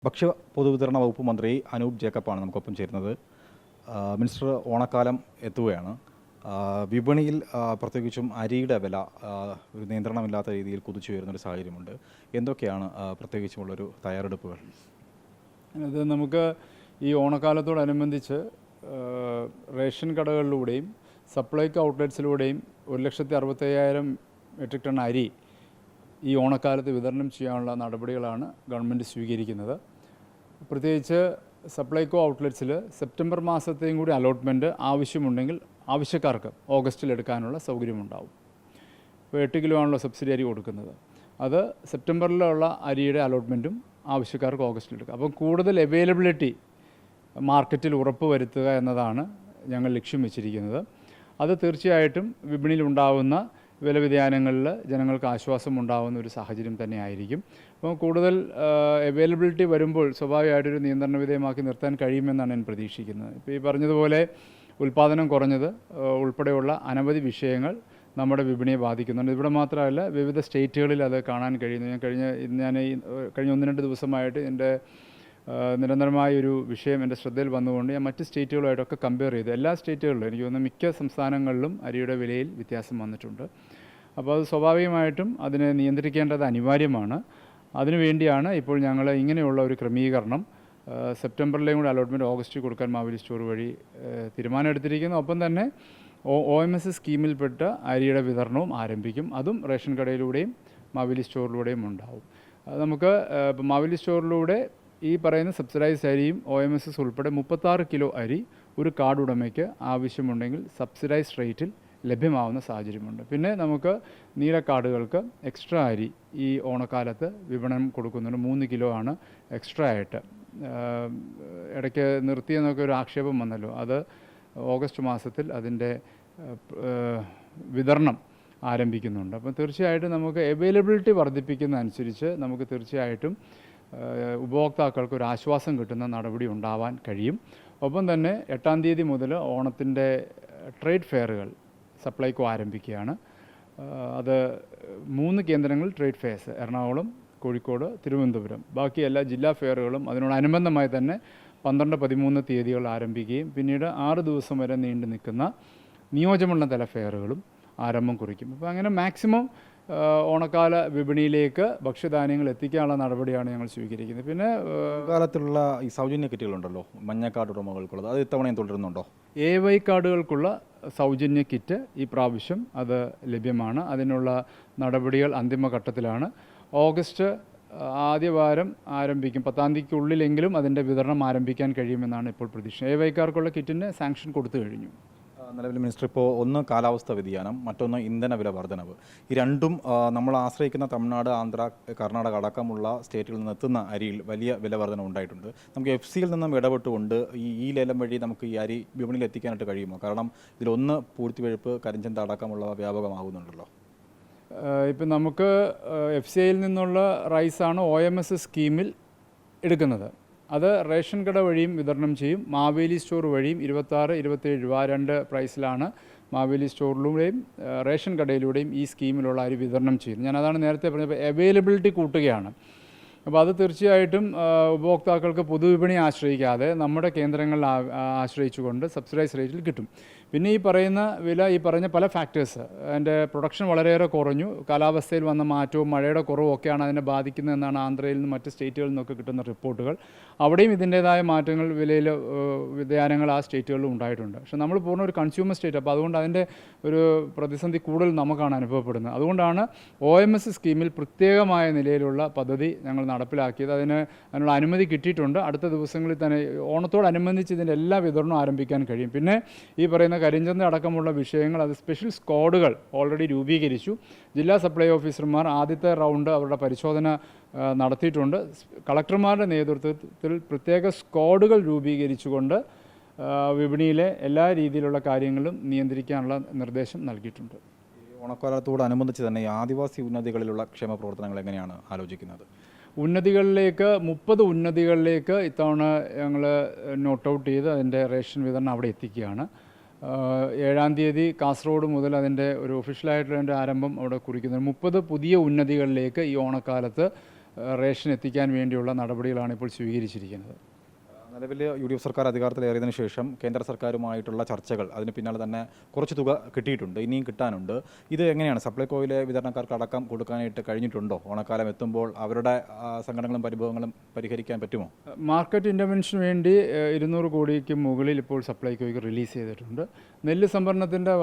ഭക്ഷ്യ പൊതുവിതരണ വകുപ്പ് മന്ത്രി അനൂപ് ജേക്കബാണ് നമുക്കൊപ്പം ചേരുന്നത്. മിനിസ്റ്റർ, ഓണക്കാലം എത്തുകയാണ്. വിപണിയിൽ പ്രത്യേകിച്ചും അരിയുടെ വില ഒരു നിയന്ത്രണമില്ലാത്ത രീതിയിൽ കുതിച്ചു വരുന്നൊരു സാഹചര്യമുണ്ട്. എന്തൊക്കെയാണ് പ്രത്യേകിച്ചുമുള്ളൊരു തയ്യാറെടുപ്പുകൾ? അത് നമുക്ക് ഈ ഓണക്കാലത്തോടനുബന്ധിച്ച് റേഷൻ കടകളിലൂടെയും സപ്ലൈകോ ഔട്ട്ലെറ്റ്സിലൂടെയും 1,65,000 മെട്രിക് ടൺ അരി ഈ ഓണക്കാലത്ത് വിതരണം ചെയ്യാനുള്ള നടപടികളാണ് ഗവൺമെൻറ് സ്വീകരിക്കുന്നത്. പ്രത്യേകിച്ച് സപ്ലൈകോ ഔട്ട്ലെറ്റ്സിൽ സെപ്റ്റംബർ മാസത്തെയും കൂടി അലോട്ട്മെൻറ്റ് ആവശ്യമുണ്ടെങ്കിൽ ആവശ്യക്കാർക്ക് ഓഗസ്റ്റിൽ എടുക്കാനുള്ള സൗകര്യമുണ്ടാവും. ഇപ്പോൾ 8 കിലോ ആണല്ലോ സബ്സിഡി അരി കൊടുക്കുന്നത്. അത് സെപ്റ്റംബറിലുള്ള അരിയുടെ അലോട്ട്മെൻറ്റും ആവശ്യക്കാർക്ക് ഓഗസ്റ്റിൽ എടുക്കാം. അപ്പം കൂടുതൽ അവൈലബിലിറ്റി മാർക്കറ്റിൽ ഉറപ്പ് വരുത്തുക എന്നതാണ് ഞങ്ങൾ ലക്ഷ്യം വെച്ചിരിക്കുന്നത്. അത് തീർച്ചയായിട്ടും വിപണിയിലുണ്ടാകുന്ന വില വ്യതിയാനങ്ങളിൽ ജനങ്ങൾക്ക് ആശ്വാസം ഉണ്ടാകുന്ന ഒരു സാഹചര്യം തന്നെയായിരിക്കും. അപ്പോൾ കൂടുതൽ അവൈലബിലിറ്റി വരുമ്പോൾ സ്വാഭാവികമായിട്ടൊരു നിയന്ത്രണ വിധേയമാക്കി നിർത്താൻ കഴിയുമെന്നാണ് ഞാൻ പ്രതീക്ഷിക്കുന്നത്. ഇപ്പോൾ ഈ പറഞ്ഞതുപോലെ ഉൽപ്പാദനം കുറഞ്ഞത് ഉൾപ്പെടെയുള്ള അനവധി വിഷയങ്ങൾ നമ്മുടെ വിപണിയെ ബാധിക്കുന്നുണ്ട്. ഇവിടെ മാത്രമല്ല, വിവിധ സ്റ്റേറ്റുകളിൽ അത് കാണാൻ കഴിയുന്നു. ഞാൻ കഴിഞ്ഞ 1-2 ദിവസമായിട്ട് എൻ്റെ നിരന്തരമായൊരു വിഷയം എൻ്റെ ശ്രദ്ധയിൽ വന്നുകൊണ്ട് ഞാൻ മറ്റ് സ്റ്റേറ്റുകളുമായിട്ടൊക്കെ കമ്പയർ ചെയ്തു. എല്ലാ സ്റ്റേറ്റുകളിലും എനിക്ക് തോന്നുന്നു മിക്ക സംസ്ഥാനങ്ങളിലും അരിയുടെ വിലയിൽ വ്യത്യാസം വന്നിട്ടുണ്ട്. അപ്പോൾ അത് സ്വാഭാവികമായിട്ടും അതിനെ നിയന്ത്രിക്കേണ്ടത് അനിവാര്യമാണ്. അതിനുവേണ്ടിയാണ് ഇപ്പോൾ ഞങ്ങൾ ഇങ്ങനെയുള്ള ഒരു ക്രമീകരണം സെപ്റ്റംബറിലെയും കൂടി അലോട്ട്മെൻറ്റ് ഓഗസ്റ്റിൽ കൊടുക്കാൻ മാവേലി സ്റ്റോർ വഴി തീരുമാനമെടുത്തിരിക്കുന്നു. ഒപ്പം തന്നെ OMS സ്കീമിൽപ്പെട്ട അരിയുടെ വിതരണവും ആരംഭിക്കും. അതും റേഷൻ കടയിലൂടെയും മാവേലി സ്റ്റോറിലൂടെയും ഉണ്ടാവും. അത് നമുക്ക് ഇപ്പോൾ മാവേലി സ്റ്റോറിലൂടെ ഈ പറയുന്ന സബ്സിഡൈസ്ഡ് അരിയും OMS ഉൾപ്പെടെ 36 കിലോ അരി ഒരു കാർഡ് ഉടമയ്ക്ക് ആവശ്യമുണ്ടെങ്കിൽ സബ്സിഡൈസ്ഡ് റേറ്റിൽ ലഭ്യമാവുന്ന സാഹചര്യമുണ്ട്. പിന്നെ നമുക്ക് നീല കാർഡുകൾക്ക് എക്സ്ട്രാ അരി ഈ ഓണക്കാലത്ത് വിപണനം കൊടുക്കുന്നുണ്ട്. 3 കിലോ ആണ് എക്സ്ട്രാ ആയിട്ട്. ഇടയ്ക്ക് നിർത്തിയെന്നൊക്കെ ഒരു ആക്ഷേപം വന്നല്ലോ. അത് ഓഗസ്റ്റ് മാസത്തിൽ അതിൻ്റെ വിതരണം ആരംഭിക്കുന്നുണ്ട്. അപ്പം തീർച്ചയായിട്ടും നമുക്ക് അവൈലബിലിറ്റി വർദ്ധിപ്പിക്കുന്നതനുസരിച്ച് നമുക്ക് തീർച്ചയായിട്ടും ഉപഭോക്താക്കൾക്ക് ഒരു ആശ്വാസം കിട്ടുന്ന നടപടി ഉണ്ടാവാൻ കഴിയും. ഒപ്പം തന്നെ 8-ാം തീയതി മുതൽ ഓണത്തിൻ്റെ ട്രേഡ് ഫെയറുകൾ സപ്ലൈകോ ആരംഭിക്കുകയാണ്. അത് 3 കേന്ദ്രങ്ങളിൽ ട്രേഡ് ഫെയർസ്, എറണാകുളം, കോഴിക്കോട്, തിരുവനന്തപുരം. ബാക്കി എല്ലാ ജില്ലാ ഫെയറുകളും അതിനോടനുബന്ധമായി തന്നെ 12-13 തീയതികൾ ആരംഭിക്കുകയും പിന്നീട് 6 ദിവസം വരെ നീണ്ടു നിൽക്കുന്ന നിയോജകമണ്ഡല തല ഫെയറുകളും ആരംഭം കുറിക്കും. അപ്പോൾ അങ്ങനെ മാക്സിമം ഓണക്കാല വിപണിയിലേക്ക് ഭക്ഷ്യധാന്യങ്ങൾ എത്തിക്കാനുള്ള നടപടിയാണ് ഞങ്ങൾ സ്വീകരിക്കുന്നത്. പിന്നെ കാലത്തുള്ള ഈ സൗജന്യ കിറ്റുകളുണ്ടല്ലോ, മഞ്ഞ കാർഡ് ഉടമകൾക്കുള്ളത്, അത് ഇത്തവണയും തുടരുന്നുണ്ടോ? AY കാർഡുകൾക്കുള്ള സൗജന്യ കിറ്റ് ഈ പ്രാവശ്യം അത് ലഭ്യമാണ്. അതിനുള്ള നടപടികൾ അന്തിമഘട്ടത്തിലാണ്. ഓഗസ്റ്റ് ആദ്യവാരം ആരംഭിക്കും. 10-ാം തീയതിക്കുള്ളിലെങ്കിലും അതിൻ്റെ വിതരണം ആരംഭിക്കാൻ കഴിയുമെന്നാണ് ഇപ്പോൾ പ്രതീക്ഷ. AY കാർക്കുള്ള കിറ്റിന് സാങ്ഷൻ കൊടുത്തു കഴിഞ്ഞു. നിലവിൽ മിനിസ്റ്റർ, ഇപ്പോൾ ഒന്ന് കാലാവസ്ഥ വ്യതിയാനം, മറ്റൊന്ന് ഇന്ധന വില വർധനവ്. ഈ രണ്ടും നമ്മൾ ആശ്രയിക്കുന്ന തമിഴ്നാട്, ആന്ധ്ര, കർണാടക അടക്കമുള്ള സ്റ്റേറ്റുകളിൽ നിന്ന് എത്തുന്ന അരിയിൽ വലിയ വില വർധന ഉണ്ടായിട്ടുണ്ട്. നമുക്ക് FCയിൽ നിന്നും ഇടപെട്ടുകൊണ്ട് ഈ ലേലം വഴി നമുക്ക് ഈ അരി വിപണിയിൽ എത്തിക്കാനായിട്ട് കഴിയുമോ? കാരണം ഇതിലൊന്ന് പൂഴ്ത്തിവെഴുപ്പ്, കരിഞ്ചന്ത അടക്കമുള്ളവ വ്യാപകമാകുന്നുണ്ടല്ലോ. ഇപ്പം നമുക്ക് FCIയിൽ നിന്നുള്ള റൈസാണ് OMS സ്കീമിൽ എടുക്കുന്നത്. അത് റേഷൻ കട വഴിയും വിതരണം ചെയ്യും. മാവേലി സ്റ്റോർ വഴിയും 26-27 രൂപ 2 പ്രൈസിലാണ് മാവേലി സ്റ്റോറിലൂടെയും റേഷൻ കടയിലൂടെയും ഈ സ്കീമിലുള്ള അരി വിതരണം ചെയ്യുന്നത്. ഞാനതാണ് നേരത്തെ പറഞ്ഞപ്പോൾ അവൈലബിലിറ്റി കൂട്ടുകയാണ്. അപ്പോൾ അത് തീർച്ചയായിട്ടും ഉപഭോക്താക്കൾക്ക് പൊതുവിപണി ആശ്രയിക്കാതെ നമ്മുടെ കേന്ദ്രങ്ങളിൽ ആശ്രയിച്ചുകൊണ്ട് സബ്സിഡൈസ് റേറ്റിൽ കിട്ടും. പിന്നെ ഈ പറയുന്ന വില, ഈ പറഞ്ഞ പല ഫാക്ടേഴ്സ്, അതിൻ്റെ പ്രൊഡക്ഷൻ വളരെയേറെ കുറഞ്ഞു, കാലാവസ്ഥയിൽ വന്ന മാറ്റവും മഴയുടെ കുറവും ഒക്കെയാണ് അതിനെ ബാധിക്കുന്നതെന്നാണ് ആന്ധ്രയിൽ നിന്നും മറ്റ് സ്റ്റേറ്റുകളിൽ നിന്നൊക്കെ കിട്ടുന്ന റിപ്പോർട്ടുകൾ. അവിടെയും ഇതിൻ്റേതായ മാറ്റങ്ങൾ, വിലയിൽ വ്യതിയാനങ്ങൾ ആ സ്റ്റേറ്റുകളിലും ഉണ്ടായിട്ടുണ്ട്. പക്ഷേ നമ്മൾ പൂർണ്ണ ഒരു കൺസ്യൂമർ സ്റ്റേറ്റ്, അപ്പോൾ അതുകൊണ്ട് അതിൻ്റെ ഒരു പ്രതിസന്ധി കൂടുതൽ നമുക്കാണ് അനുഭവപ്പെടുന്നത്. അതുകൊണ്ടാണ് OMS സ്കീമിൽ പ്രത്യേകമായ നിലയിലുള്ള പദ്ധതി ഞങ്ങൾ നടപ്പിലാക്കിയത്. അതിനുള്ള അനുമതി കിട്ടിയിട്ടുണ്ട്. അടുത്ത ദിവസങ്ങളിൽ തന്നെ ഓണത്തോടനുബന്ധിച്ച് ഇതിൻ്റെ എല്ലാ വിതരണവും ആരംഭിക്കാൻ കഴിയും. പിന്നെ ഈ പറയുന്ന കരിഞ്ചന്ത അടക്കമുള്ള വിഷയങ്ങൾ, അത് സ്പെഷ്യൽ സ്ക്വാഡുകൾ ഓൾറെഡി രൂപീകരിച്ചു. ജില്ലാ സപ്ലൈ ഓഫീസർമാർ ആദ്യത്തെ റൗണ്ട് അവരുടെ പരിശോധന നടത്തിയിട്ടുണ്ട്. കളക്ടർമാരുടെ നേതൃത്വത്തിൽ പ്രത്യേക സ്ക്വാഡുകൾ രൂപീകരിച്ചുകൊണ്ട് വിപണിയിലെ എല്ലാ രീതിയിലുള്ള കാര്യങ്ങളും നിയന്ത്രിക്കാനുള്ള നിർദ്ദേശം നൽകിയിട്ടുണ്ട്. ഓണക്കാലത്തോടനുബന്ധിച്ച് തന്നെ ഈ ആദിവാസി ഉന്നതികളിലുള്ള ക്ഷേമ പ്രവർത്തനങ്ങൾ എങ്ങനെയാണ് ആലോചിക്കുന്നത്? ഉന്നതികളിലേക്ക് 30 ഉന്നതികളിലേക്ക് ഇത്തവണ ഞങ്ങൾ നോട്ട് ഔട്ട് ചെയ്ത് അതിൻ്റെ റേഷൻ വിതരണം അവിടെ എത്തിക്കുകയാണ്. 7-ാം തീയതി കാസർഗോഡ് മുതൽ അതിൻ്റെ ഒരു ഒഫീഷ്യലായിട്ടുള്ള ആരംഭം അവിടെ കുറിക്കുന്നത്. 30 പുതിയ ഉന്നതികളിലേക്ക് ഈ ഓണക്കാലത്ത് റേഷൻ എത്തിക്കാൻ വേണ്ടിയുള്ള നടപടികളാണ് ഇപ്പോൾ സ്വീകരിച്ചിരിക്കുന്നത്. നിലവിൽ UDF സർക്കാർ അധികാരത്തിലേറിയതിനു ശേഷം കേന്ദ്ര സർക്കാരുമായിട്ടുള്ള ചർച്ചകൾ അതിന് പിന്നാലെ തന്നെ കുറച്ച് തുക കിട്ടിയിട്ടുണ്ട്, ഇനിയും കിട്ടാനുണ്ട്. ഇത് എങ്ങനെയാണ് സപ്ലൈകോയിലെ വിതരണക്കാർക്ക് അടക്കം കൊടുക്കാനായിട്ട് കഴിഞ്ഞിട്ടുണ്ടോ? ഓണക്കാലം എത്തുമ്പോൾ അവരുടെ സങ്കടങ്ങളും പരിഭവങ്ങളും പരിഹരിക്കാൻ പറ്റുമോ? മാർക്കറ്റ് ഇൻ്റർവെൻഷന് വേണ്ടി 200 കോടിക്ക് മുകളിൽ ഇപ്പോൾ സപ്ലൈകോയ്ക്ക് റിലീസ് ചെയ്തിട്ടുണ്ട്. നെല്ല് സംഭരണത്തിൻ്റെ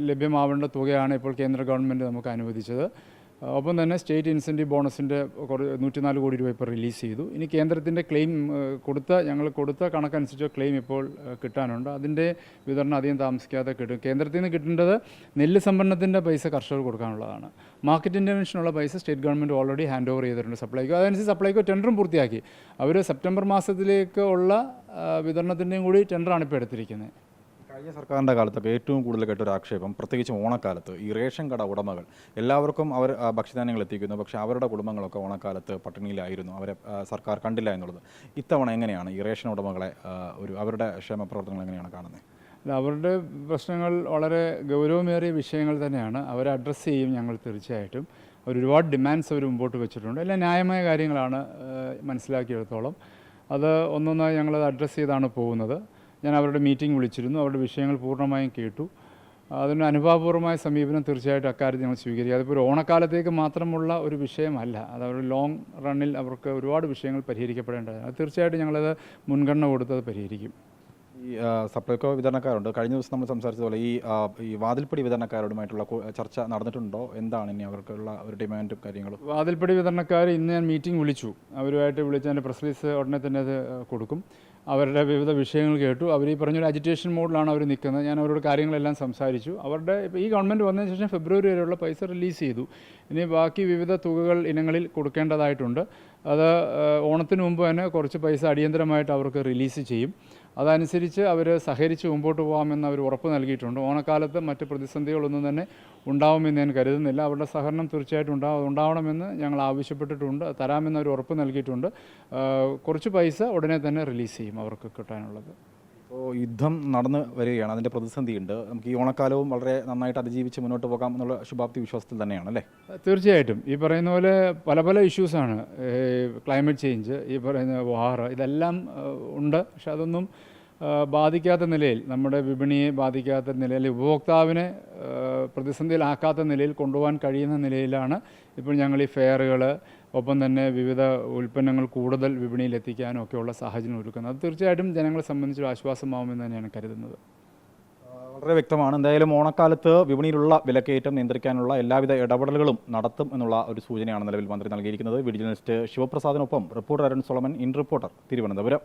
ലഭ്യമാവേണ്ട തുകയാണ് ഇപ്പോൾ കേന്ദ്ര ഗവൺമെൻറ് നമുക്ക് അനുവദിച്ചത്. ഒപ്പം തന്നെ സ്റ്റേറ്റ് ഇൻസെൻറ്റീവ് ബോണസിൻ്റെ 104 കോടി രൂപ ഇപ്പോൾ റിലീസ് ചെയ്തു. ഇനി കേന്ദ്രത്തിൻ്റെ ക്ലെയിം ഞങ്ങൾ കൊടുത്ത കണക്കനുസരിച്ച് ക്ലെയിം ഇപ്പോൾ കിട്ടാനുണ്ട്. അതിൻ്റെ വിതരണം അധികം താമസിക്കാതെ കിട്ടും. കേന്ദ്രത്തിൽ നിന്ന് കിട്ടേണ്ടത് നെല്ല് സംഭരണത്തിൻ്റെ പൈസ കർഷകർ കൊടുക്കാനുള്ളതാണ്. മാർക്കറ്റ് ഇൻ്റർവെൻഷനുള്ള പൈസ state government already hand over ചെയ്തിട്ടുണ്ട് സപ്ലൈകോ. അതനുസരിച്ച് സപ്ലൈകോ ടെൻഡറും പൂർത്തിയാക്കി. അവർ സെപ്റ്റംബർ മാസത്തിലേക്ക് ഉള്ള വിതരണത്തിൻ്റെയും കൂടി ടെൻഡറാണ് ഇപ്പോൾ എടുത്തിരിക്കുന്നത്. കഴിഞ്ഞ സർക്കാരിൻ്റെ കാലത്തൊക്കെ ഏറ്റവും കൂടുതൽ കേട്ടൊരു ആക്ഷേപം, പ്രത്യേകിച്ച് ഓണക്കാലത്ത് ഈ റേഷൻ കട ഉടമകൾ എല്ലാവർക്കും അവർ ഭക്ഷ്യധാന്യങ്ങൾ എത്തിക്കുന്നു, പക്ഷേ അവരുടെ കുടുംബങ്ങളൊക്കെ ഓണക്കാലത്ത് പട്ടിണിയിലായിരുന്നു, അവരെ സർക്കാർ കണ്ടില്ല എന്നുള്ളത്. ഇത്തവണ എങ്ങനെയാണ് ഈ റേഷൻ ഉടമകളെ അവരുടെ ക്ഷേമ പ്രവർത്തനങ്ങൾ എങ്ങനെയാണ് കാണുന്നത്? അവരുടെ പ്രശ്നങ്ങൾ വളരെ ഗൗരവമേറിയ വിഷയങ്ങൾ തന്നെയാണ്. അവരെ അഡ്രസ്സ് ചെയ്യും ഞങ്ങൾ തീർച്ചയായിട്ടും. ഒരുപാട് ഡിമാൻഡ്സ് അവർ മുമ്പോട്ട് വെച്ചിട്ടുണ്ട്. എല്ലാം ന്യായമായ കാര്യങ്ങളാണ് മനസ്സിലാക്കിയെടുത്തോളം. അത് ഒന്നൊന്നായി ഞങ്ങളത് അഡ്രസ്സ് ചെയ്താണ് പോകുന്നത്. ഞാൻ അവരുടെ മീറ്റിംഗ് വിളിച്ചിരുന്നു, അവരുടെ വിഷയങ്ങൾ പൂർണ്ണമായും കേട്ടു. അതിന് അനുഭാവപൂർവമായ സമീപനം തീർച്ചയായിട്ടും അക്കാര്യത്തിൽ ഞങ്ങൾ സ്വീകരിക്കുക. അതിപ്പോൾ ഒരു ഓണക്കാലത്തേക്ക് മാത്രമുള്ള ഒരു വിഷയമല്ല, അത് അവർ ലോങ് റണ്ണിൽ അവർക്ക് ഒരുപാട് വിഷയങ്ങൾ പരിഹരിക്കപ്പെടേണ്ടതാണ്. അത് തീർച്ചയായിട്ടും ഞങ്ങളത് മുൻഗണന കൊടുത്തത് പരിഹരിക്കും. ഈ സപ്ലൈകോ വിതരണക്കാരുണ്ട്, കഴിഞ്ഞ ദിവസം നമ്മൾ സംസാരിച്ചതുപോലെ ഈ വാതിൽപ്പടി വിതരണക്കാരോടുമായിട്ടുള്ള ചർച്ച നടന്നിട്ടുണ്ടോ? എന്താണ് ഇനി അവർക്കുള്ള ഒരു ഡിമാൻഡും കാര്യങ്ങളും? വാതിൽപ്പടി വിതരണക്കാർ ഇന്ന് ഞാൻ മീറ്റിംഗ് വിളിച്ചു. അവരുമായിട്ട് വിളിച്ച് അതിൻ്റെ പ്രസ് റിലീസ് ഉടനെ തന്നെ അത് കൊടുക്കും. അവരുടെ വിവിധ വിഷയങ്ങൾ കേട്ടു. അവർ ഈ പറഞ്ഞൊരു അജിറ്റേഷൻ മോഡിലാണ് അവർ നിൽക്കുന്നത്. ഞാൻ അവരോട് കാര്യങ്ങളെല്ലാം സംസാരിച്ചു. അവരുടെ ഇപ്പോൾ ഈ ഗവൺമെൻറ് വന്നതിന് ശേഷം ഫെബ്രുവരി വരെയുള്ള പൈസ റിലീസ് ചെയ്തു. ഇനി ബാക്കി വിവിധ തുകകൾ ഇനങ്ങളിൽ കൊടുക്കേണ്ടതായിട്ടുണ്ട്. അത് ഓണത്തിന് മുമ്പ് തന്നെ കുറച്ച് പൈസ അടിയന്തരമായിട്ട് അവർക്ക് റിലീസ് ചെയ്യും. അതനുസരിച്ച് അവർ സഹകരിച്ച് മുമ്പോട്ട് പോകാമെന്ന് അവർ ഉറപ്പ് നൽകിയിട്ടുണ്ട്. ഓണക്കാലത്ത് മറ്റ് പ്രതിസന്ധികളൊന്നും തന്നെ ഉണ്ടാവുമെന്ന് ഞാൻ കരുതുന്നില്ല. അവരുടെ സഹകരണം തീർച്ചയായിട്ടും ഉണ്ടാവണമെന്ന് ഞങ്ങൾ ആവശ്യപ്പെട്ടിട്ടുണ്ട്. തരാമെന്ന് അവർ ഉറപ്പ് നൽകിയിട്ടുണ്ട്. കുറച്ച് പൈസ ഉടനെ തന്നെ റിലീസ് ചെയ്യും അവർക്ക് കിട്ടാനുള്ളത്. ഇപ്പോൾ യുദ്ധം നടന്ന് വരികയാണ്, അതിൻ്റെ പ്രതിസന്ധിയുണ്ട്. നമുക്ക് ഈ ഓണക്കാലവും വളരെ നന്നായിട്ട് അതിജീവിച്ച് മുന്നോട്ട് പോകാം എന്നുള്ള ശുഭാപ്തി വിശ്വാസത്തിൽ തന്നെയാണ് അല്ലേ? തീർച്ചയായിട്ടും. ഈ പറയുന്ന പോലെ പല ഇഷ്യൂസാണ്. ക്ലൈമറ്റ് ചേഞ്ച്, ഈ പറയുന്ന വാർ, ഇതെല്ലാം ഉണ്ട്. പക്ഷെ അതൊന്നും ബാധിക്കാത്ത നിലയിൽ, നമ്മുടെ വിപണിയെ ബാധിക്കാത്ത നിലയിൽ, ഉപഭോക്താവിനെ പ്രതിസന്ധിയിലാക്കാത്ത നിലയിൽ കൊണ്ടുപോകാൻ കഴിയുന്ന നിലയിലാണ് ഇപ്പോൾ ഞങ്ങൾ ഈ ഫെയറുകൾ, ഒപ്പം തന്നെ വിവിധ ഉൽപ്പന്നങ്ങൾ കൂടുതൽ വിപണിയിൽ എത്തിക്കാനും ഒക്കെയുള്ള സാഹചര്യം ഒരുക്കുന്നത്. അത് തീർച്ചയായിട്ടും ജനങ്ങളെ സംബന്ധിച്ചൊരു ആശ്വാസമാവുമെന്ന് തന്നെയാണ് കരുതുന്നത്. വളരെ വ്യക്തമാണ്. എന്തായാലും ഓണക്കാലത്ത് വിപണിയിലുള്ള വിലക്കയറ്റം നിയന്ത്രിക്കാനുള്ള എല്ലാവിധ ഇടപെടലുകളും നടത്തും എന്നുള്ള ഒരു സൂചനയാണ് നിലവിൽ മന്ത്രി നൽകിയിരിക്കുന്നത്. വീഡിയോ ജേർണലിസ്റ്റ് ശിവപ്രസാദിനൊപ്പം reporter Arun Solomon, in reporter, Thiruvananthapuram.